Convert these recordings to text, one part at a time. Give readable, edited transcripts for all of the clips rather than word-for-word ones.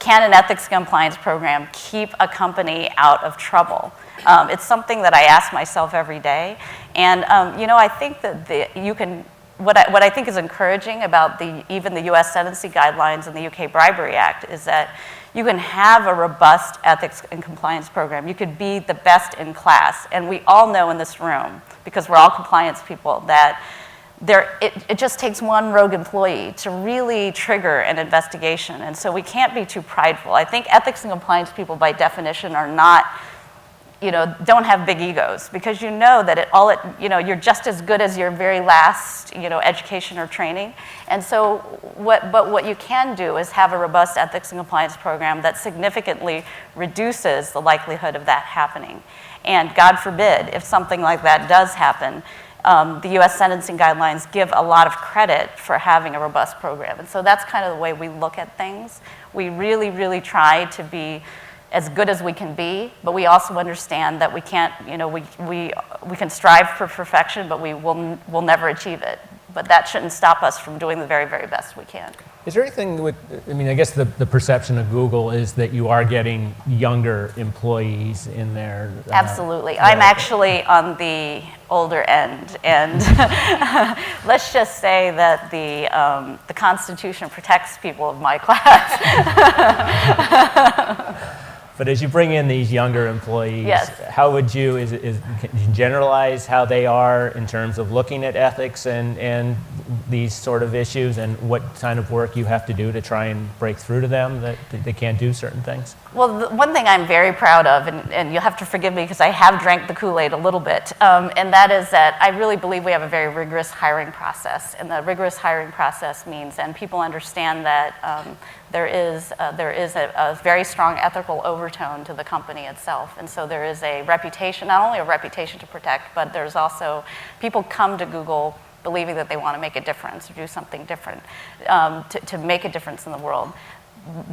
can an ethics compliance program keep a company out of trouble? It's something that I ask myself every day. And I think that what I think is encouraging about even the US Sentencing Guidelines and the UK Bribery Act is that you can have a robust ethics and compliance program. You could be the best in class. And we all know in this room, because we're all compliance people, that it just takes one rogue employee to really trigger an investigation. And so we can't be too prideful. I think ethics and compliance people by definition are not, don't have big egos, because you know that you're just as good as your very last, education or training. And so what you can do is have a robust ethics and compliance program that significantly reduces the likelihood of that happening. And God forbid, if something like that does happen, the US Sentencing Guidelines give a lot of credit for having a robust program. And so that's kind of the way we look at things. We really, really try to be as good as we can be, but we also understand that we can't, we can strive for perfection, but we'll never achieve it. But that shouldn't stop us from doing the very, very best we can. Is there anything I guess the perception of Google is that you are getting younger employees in there. Absolutely. I'm actually on the older end, and let's just say that the Constitution protects people of my class. But as you bring in these younger employees, yes. How would can you generalize how they are in terms of looking at ethics and these sort of issues, and what kind of work you have to do to try and break through to them that they can't do certain things? Well, the one thing I'm very proud of, and you'll have to forgive me because I have drank the Kool-Aid a little bit, and that is that I really believe we have a very rigorous hiring process. And the rigorous hiring process means, and people understand that there is a very strong ethical overtone to the company itself. And so there is a reputation, not only a reputation to protect, but there's also, people come to Google believing that they want to make a difference or do something different, to make a difference in the world.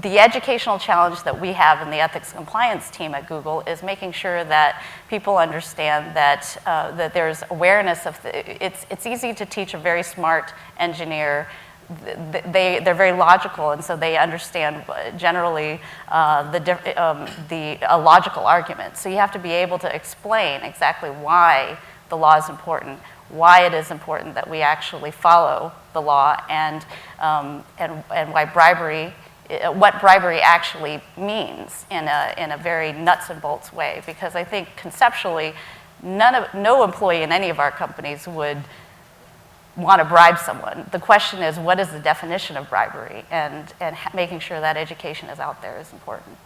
The educational challenge that we have in the ethics compliance team at Google is making sure that people understand that that there's awareness of it's easy to teach a very smart engineer. They're very logical, and so they understand generally a logical argument. So you have to be able to explain exactly why the law is important, why it is important that we actually follow the law, and why bribery, what bribery actually means in a very nuts and bolts way. Because I think conceptually, no employee in any of our companies would want to bribe someone. The question is, what is the definition of bribery? And making sure that education is out there is important.